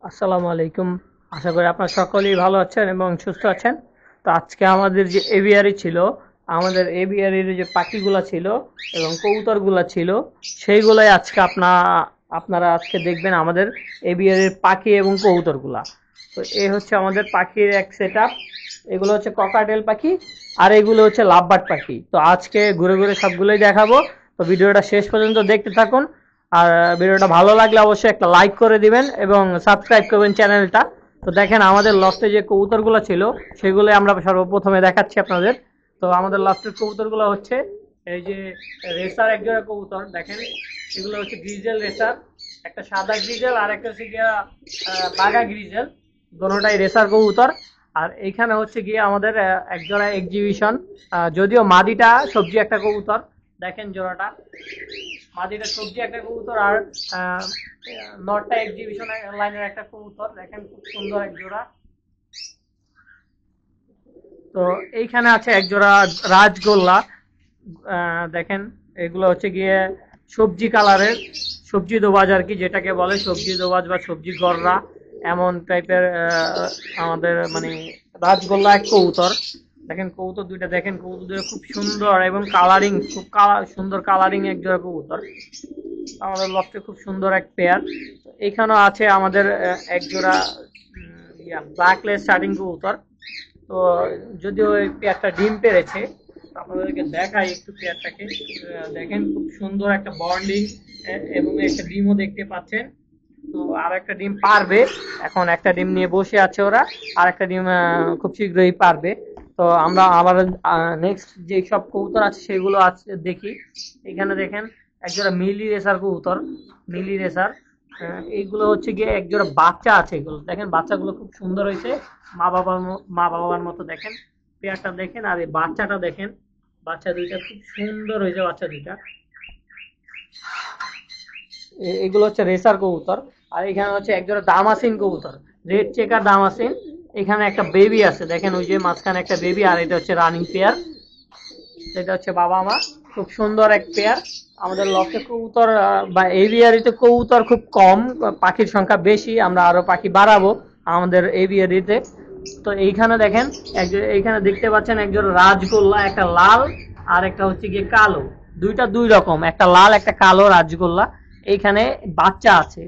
আসসালামু আলাইকুম। আশা করি আপনারা সকলেই ভালো আছেন এবং সুস্থ আছেন। তো আজকে আমাদের যে এভিয়ারি ছিল, আমাদের এভিয়ারির যে পাখিগুলা ছিল এবং কবুতরগুলা ছিল, সেইগুলাই আজকে আপনারা আজকে দেখবেন আমাদের এভিয়ারির পাখি এবং কবুতরগুলা। তো এই হচ্ছে আমাদের পাখির এক সেট আপ। এগুলো হচ্ছে ককাটেল পাখি আর এগুলো হচ্ছে লাভবার্ড পাখি। তো আজকে ঘুরে ঘুরে সবগুলোই দেখাবো। তো ভিডিওটা শেষ পর্যন্ত দেখতে থাকুন। আর ভিডিওটা ভালো লাগলে অবশ্যই একটা লাইক করে দিবেন এবং সাবস্ক্রাইব করবেন চ্যানেলটা। তো দেখেন আমাদের লফটে যে কবুতরগুলো ছিল সেগুলো আমরা সর্বপ্রথমে দেখাচ্ছি আপনাদের। তো আমাদের লফটের কবুতরগুলো হচ্ছে এই যে রেসার এক জোড়া কবুতর দেখেন। এগুলো হচ্ছে গ্রিজেল রেসার, একটা সাদা গ্রিজেল আর একটা হচ্ছে গিয়া বাগা গ্রিজেল, দোনোটাই রেসার কবুতর। আর এইখানে হচ্ছে গিয়ে আমাদের এক জোড়া এক্সিবিশন, যদিও মাদিটা সবজি একটা কবুতর। দেখেন জোড়াটা, মাদিটা সবজি একটা কবুতর আর আহ, নটটা এক্সিবিশন লাইনের একটা কবুতর। দেখেন খুব সুন্দর এক জোড়া। তো এইখানে আছে এক জোড়া রাজগোল্লা। দেখেন এগুলো হচ্ছে গিয়ে সবজি কালারের, সবজি দোবাজ আর কি, যেটাকে বলে সবজি দোবাজ বা সবজি গররা, এমন টাইপের আমাদের মানে রাজগোল্লা এক কবুতর। দেখেন কবুতর দুইটা, দেখেন কবুতর দুটো খুব সুন্দর এবং কালারিং, খুব সুন্দর কালারিং এক জোড়া কবুতর। আমাদের লফটে খুব সুন্দর এক পেয়ার। এখানেও আছে আমাদের এক জোড়া ব্ল্যাকলেস স্টার্টিং কবুতর। তো যদিও এই পেয়ারটা ডিম পেড়েছে, আপনাদেরকে দেখাই একটু পেয়ারটাকে। দেখেন খুব সুন্দর একটা বন্ডিং এবং একটা ডিমও দেখতে পাচ্ছেন। তো আর একটা ডিম পারবে, এখন একটা ডিম নিয়ে বসে আছে ওরা, আর একটা ডিম খুব শীঘ্রই পারবে। তো আমরা আবার নেক্সট যে সব কবুতর আছে সেগুলো আছে দেখি। এখানে দেখেন একজোড়া মিলি রেসার কবুতর, মিলি রেসার। এইগুলো হচ্ছে গিয়ে একজোড়া বাচ্চা আছে, এগুলো দেখেন বাচ্চাগুলো খুব সুন্দর হয়েছে, মা বাবার মতো দেখেন। পেয়ারটা দেখেন আর এই বাচ্চাটা দেখেন, বাচ্চা দুইটা খুব সুন্দর হয়েছে বাচ্চা দুইটা। এগুলো হচ্ছে রেসার কবুতর। আর এখানে হচ্ছে একজোড়া দামাসিন কবুতর, রেড চেকার দামাসিন। এখানে একটা বেবি আছে দেখেন, ওই যে মাঝখানে একটা বেবি, আর এটা হচ্ছে রানিং পেয়ার। এটা হচ্ছে বাবা মা, খুব সুন্দর এক পেয়ার। আমাদের লফটে কবুতর বা এভিয়ারিতে কবুতর খুব কম, পাখির সংখ্যা বেশি, আমরা আরো পাখি বাড়াবো আমাদের এভিয়ারিতে। তো এইখানে দেখেন এইখানে দেখতে পাচ্ছেন একজন রাজগোল্লা, একটা লাল আর একটা হচ্ছে গিয়ে কালো, দুইটা দুই রকম, একটা লাল একটা কালো রাজগোল্লা। এইখানে বাচ্চা আছে,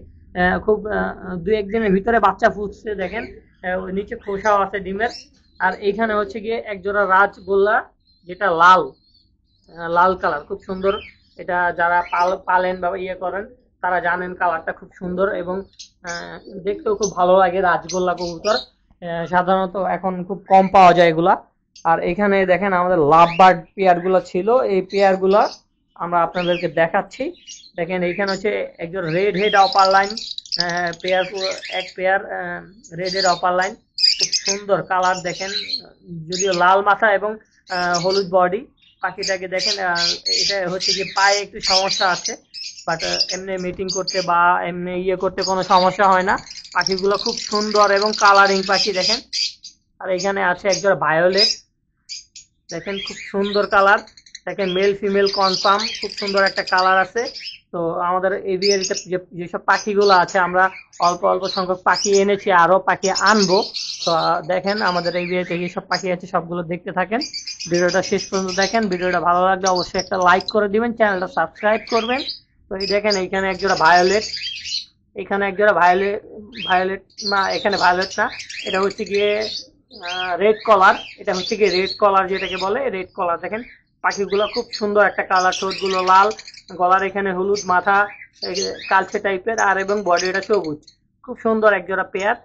খুব দুই একদিনের ভিতরে বাচ্চা ফুটছে দেখেন। ওই নিচে খোসাও আছে ডিমের। আর এইখানে হচ্ছে গিয়ে একজোড়া রাজগোল্লা, যেটা লাল, লাল কালার, খুব সুন্দর। এটা যারা পালেন বা ইয়ে করেন তারা জানেন কালারটা খুব সুন্দর এবং আহ, দেখতেও খুব ভালো লাগে রাজগোল্লা কবুতর। সাধারণত এখন খুব কম পাওয়া যায় এগুলা। আর এখানে দেখেন আমাদের লাভ বার্ড পেয়ার গুলা ছিল, এই পেয়ার গুলা আমরা আপনাদেরকে দেখাচ্ছি। দেখেন এইখানে হচ্ছে একজন red head upper line pair, এক pair red head upper line, খুব সুন্দর কালার দেখেন, যদিও লাল মাথা এবং হলুদ বডি। পাখিটাকে দেখেন, এটা হচ্ছে যে পায়ে একটু সমস্যা আছে, বাট এমনি মিটিং করতে বা এমনি ইয়ে করতে কোনো সমস্যা হয় না। পাখিগুলো খুব সুন্দর এবং কালারিং পাখি দেখেন। আর এখানে আছে একজোড়া ভায়োলেট, দেখেন খুব সুন্দর কালার। দেখেন মেল ফিমেল কনফার্ম, খুব সুন্দর একটা কালার আছে। তো আমাদের এভিয়ারিতে যেসব পাখিগুলো আছে, আমরা অল্প অল্প সংখ্যক পাখি এনেছি, আরো পাখি আনবো। তো দেখেন আমাদের এভিয়ারিতে যেসব পাখি আছে সবগুলো দেখতে থাকেন, ভিডিওটা শেষ পর্যন্ত দেখেন। ভিডিওটা ভালো লাগলে অবশ্যই একটা লাইক করে দিবেন, চ্যানেলটা সাবস্ক্রাইব করবেন। তো এই দেখেন এইখানে একজোড়া ভায়োলেট, এখানে একজোড়া ভায়োলেট, ভায়োলেট না এখানে ভায়োলেট না, এটা হচ্ছে গিয়ে রেড কলার। এটা হচ্ছে গিয়ে রেড কলার, যেটাকে বলে রেড কলার। দেখেন পাখিগুলো খুব সুন্দর একটা কালার, ঠোঁটগুলো লাল, গলার এখানে হলুদ, মাথা কালচে টাইপের, আর এবং বডিটা সবুজ। খুব সুন্দর একজোড়া পেয়ার।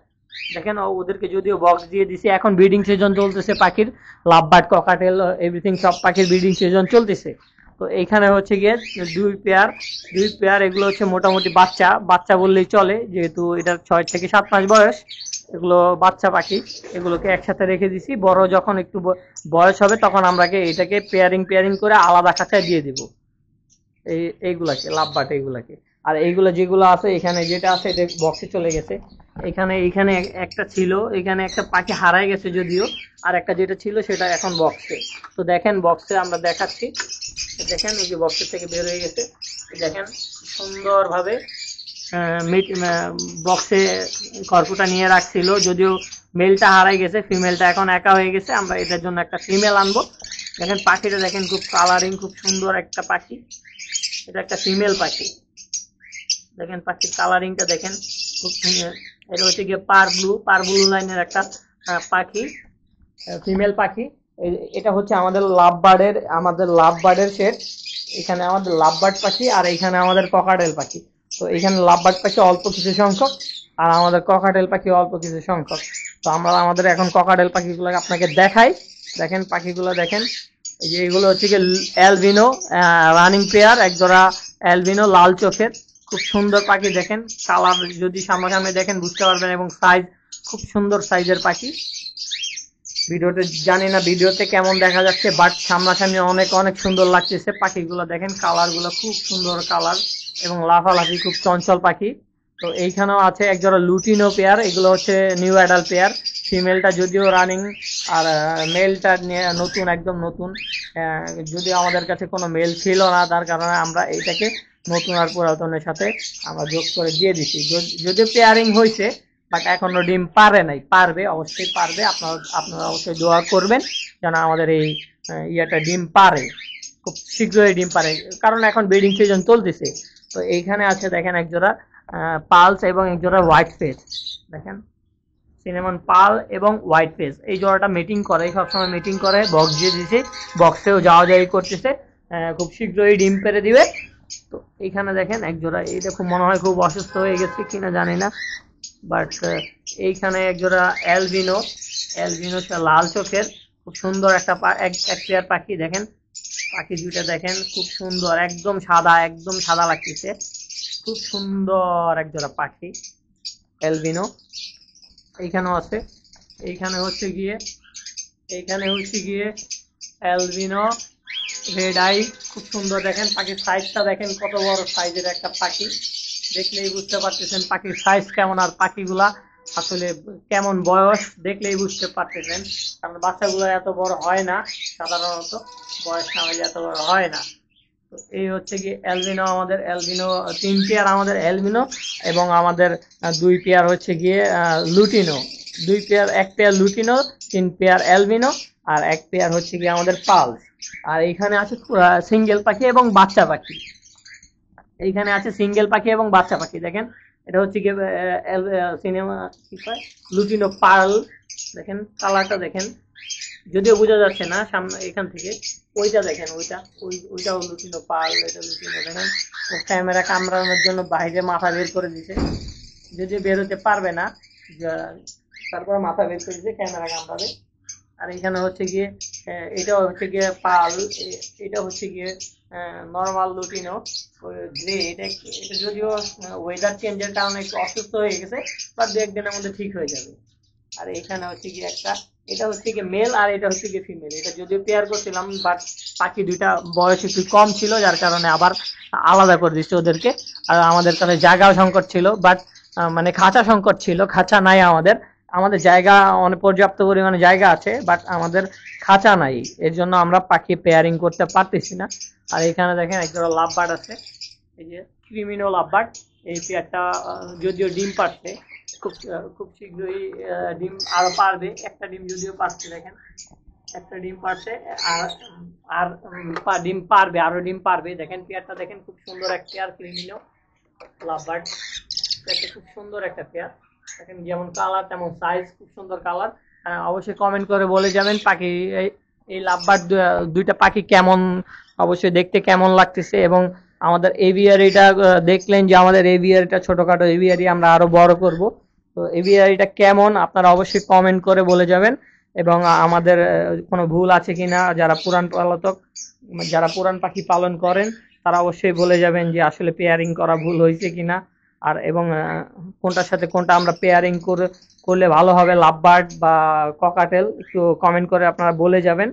দেখেন ওদেরকে যদিও বক্স দিয়ে দিছি, এখন ব্রিডিং সিজন চলতেছে পাখির, লাভ বার্ড ককাটেল এভরিথিং সব পাখির ব্রিডিং সিজন চলতেছে। তো এইখানে হচ্ছে গিয়ে দুই পেয়ার, দুই পেয়ার এগুলো হচ্ছে মোটামুটি বাচ্চা, বাচ্চা বললেই চলে, যেহেতু এটার 6 থেকে 7 মাস বয়স। এগুলো বাচ্চা পাখি, এগুলোকে একসাথে রেখে দিছি। বড় যখন একটু বয়স হবে তখন আমরা এটাকে পেয়ারিং পেয়ারিং করে আলাদা খাঁচায় দিয়ে দিব এইগুলাকে, লাভ বাট এইগুলাকে। আর এইগুলো যেগুলো আছে এখানে, যেটা আছে এটা বক্সে চলে গেছে। এখানে এখানে একটা ছিল, এখানে একটা পাখি হারাই গেছে যদিও, আর একটা যেটা ছিল সেটা এখন বক্সে। তো দেখেন বক্সে আমরা দেখাচ্ছি, দেখেন এই যে বক্সের থেকে বের হয়ে গেছে, দেখেন সুন্দর ভাবে বক্সে খড়কুটা নিয়ে রাখছিল, যদিও মেলটা হারাই গেছে, ফিমেলটা এখন একা হয়ে গেছে। আমরা এটার জন্য একটা ফিমেল আনবো। দেখেন পাখিটা দেখেন, খুব কালারিং, খুব সুন্দর একটা পাখি। এটা একটা ফিমেল পাখি। দেখেন পাখির কালারিংটা দেখেন, খুব সুন্দর। এটা হচ্ছে গিয়ে পার ব্লু লাইনের একটা পাখি, ফিমেল পাখি। এটা হচ্ছে আমাদের লাভ বার্ডের সেট। এখানে আমাদের লাভ বার্ড পাখি, আর এখানে আমাদের ককাটেল পাখি। তো এখানে লাভ বার্ড পাখি অল্প কিছু সংখ্যক, আর আমাদের ককাটেল পাখি অল্প কিছু সংখ্যক। তো আমরা আমাদের এখন ককাটেল পাখিগুলো আপনাকে দেখাই। দেখেন পাখিগুলো দেখেন, এই যে এগুলো হচ্ছে কি অ্যালবিনো রানিং পেয়ার, একজোড়া অ্যালবিনো লাল চোখের, খুব সুন্দর পাখি। দেখেন কালার যদি সামনাসামনি দেখেন বুঝতে পারবেন, এবং সাইজ খুব সুন্দর সাইজের পাখি। ভিডিওতে জানি না ভিডিওতে কেমন দেখা যাচ্ছে, বাট সামনাসামনি অনেক অনেক সুন্দর লাগতেছে পাখিগুলো। দেখেন কালারগুলো খুব সুন্দর কালার, এবং লাফালাফি, খুব চঞ্চল পাখি। তো এইখানেও আছে একজোড়া লুটিনো পেয়ার, এগুলো হচ্ছে নিউ অ্যাডাল্ট পেয়ার। ফিমেলটা যদিও রানিং, আর মেলটা নতুন, একদম নতুন। যদিও আমাদের কাছে কোনো মেল ছিল না, তার কারণে আমরা এইটাকে নতুন আর পুরাতনের সাথে আমরা যোগ করে দিয়ে দিছি। যদিও পেয়ারিং হয়েছে, বাট এখনো ডিম পারে নাই। পারবে, অবশ্যই পারবে। আপনারা অবশ্যই দোয়া করবেন যেন আমাদের এই ইয়েটা ডিম পারে, খুব শীঘ্রই ডিম পারে, কারণ এখন ব্রিডিং সিজন চলতেছে। তো এইখানে আছে দেখেন একজোড়া পালস এবং একজোড়া হোয়াইট ফেস। দেখেন সিনেমন পাল এবং হোয়াইট ফেস, এই জোড়াটা মিটিং করে, সবসময় মিটিং করে। বক্স দিয়ে দিছে, বক্সেও যাওয়া যাওয়ি করতেছে, খুব শীঘ্রই ডিম পেরে দিবে। তো এইখানে দেখেন একজোড়া, এইটা খুব মনে হয় খুব অসুস্থ হয়ে গেছে কিনা জানি না, বাট এইখানে একজোড়া অ্যালবিনো লাল চোখের, খুব সুন্দর একটা এক পেয়ার পাখি। দেখেন পাখি দুইটা দেখেন, খুব সুন্দর, একদম সাদা লাগতেছে, খুব সুন্দর একজোড়া পাখি অ্যালবিনো। এইখানেও আছে, এইখানে হচ্ছে গিয়ে অ্যালবিনো রেড আই, খুব সুন্দর। দেখেন পাখির সাইজটা দেখেন, কত বড় সাইজের একটা পাখি, দেখলেই বুঝতে পারতেছেন পাখির সাইজ কেমন, আর পাখিগুলা আসলে কেমন বয়স দেখলেই বুঝতে পারতেছেন, কারণ বাচ্চাগুলো এত বড় হয় না সাধারণত, বয়স না হলে এত বড় হয় না। তো এই হচ্ছে কি অ্যালবিনো, আমাদের অ্যালবিনো 3 পেয়ার আমাদের অ্যালবিনো, এবং আমাদের 2 পেয়ার হচ্ছে গিয়ে lutino. 2 pair, 1 pair lutino, 3 pair albino, আর 1 পেয়ার হচ্ছে গিয়ে আমাদের পালস। আর এখানে আছে সিঙ্গেল পাখি এবং বাচ্চা পাখি। এইখানে আছে সিঙ্গেল পাখি এবং বাচ্চা পাখি। দেখেন এটা হচ্ছে গিয়ে সিনেমা কি কয়, লুটিনো পার্ল। দেখেন কালারটা দেখেন, যদিও বোঝা যাচ্ছে না সামনে এখান থেকে। ওইটা দেখেন, ওইটাও লুটিনো পার্ল, এটা লুটিনো। দেখেন ও ক্যামেরা কামড়ানোর জন্য বাইরে মাথা বের করে দিছে, যদিও বের হতে পারবে না, তারপর মাথা বের করে দিছে, ক্যামেরা কামড়াবে। আর এখানে হচ্ছে গিয়ে এটা হচ্ছে গিয়ে পাল, এটা হচ্ছে গিয়ে নর্মাল লুটিনো গ্রে। এটা যদিও ওয়েদার চেঞ্জের কারণে একটু অসুস্থ হয়ে গেছে, বাট 2-1 দিনের মধ্যে ঠিক হয়ে যাবে। আর এখানে হচ্ছে গিয়ে এটা হচ্ছে গিয়ে মেল, আর এটা হচ্ছে গিয়ে ফিমেল। এটা যদিও পেয়ার করছিলাম, বাট পাখি দুইটা বয়স একটু কম ছিল, যার কারণে আবার আলাদা করে দিচ্ছে ওদেরকে। আর আমাদের কাছে জায়গাও সংকট ছিল, বাট মানে খাঁচা সংকট ছিল, খাঁচা নাই আমাদের। আমাদের জায়গা অনেক পর্যাপ্ত পরিমাণে জায়গা আছে, বাট আমাদের খাঁচা নাই, এর জন্য আমরা পাখি পেয়ারিং করতে পারতেছি না। আর এখানে দেখেন একজোড়া লাভ বার্ড আছে, এই যে ক্রিমিনো লাভ বার্ড। এই পেয়ারটা যদিও ডিম পারছে, খুব শীঘ্রই ডিম আরো পারবে। একটা ডিম যদিও পারছে, দেখেন একটা ডিম পারছে, আর ডিম পারবে, আরো ডিম পারবে। দেখেন পেয়ারটা দেখেন, খুব সুন্দর একটা পেয়ার ক্রিমিনো লাভ বার্ড। এটা খুব সুন্দর একটা পেয়ার, দেখেন যেমন কালার তেমন সাইজ, খুব সুন্দর কালার। অবশ্যই কমেন্ট করে বলে যাবেন পাখি, এই লাভবার্ড দুইটা পাখি কেমন, অবশ্যই দেখতে কেমন লাগতেছে। এবং আমাদের এভিয়ারিটা দেখলেন যে আমাদের এভিয়ারিটা ছোটখাটো এভিয়ারি, আমরা আরো বড় করব। তো এভিয়ারিটা কেমন আপনারা অবশ্যই কমেন্ট করে বলে যাবেন। এবং আমাদের কোনো ভুল আছে কিনা, যারা পুরান পাখি পালন করেন তারা অবশ্যই বলে যাবেন যে আসলে পেয়ারিং করা ভুল হয়েছে কিনা। আর এবং কোনটার সাথে কোনটা আমরা পেয়ারিং করলে ভালো হবে, লাভবার্ড বা ককাটেল, একটু কমেন্ট করে আপনারা বলে যাবেন।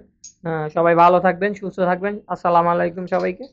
সবাই ভালো থাকবেন, সুস্থ থাকবেন। আসসালামু আলাইকুম সবাইকে।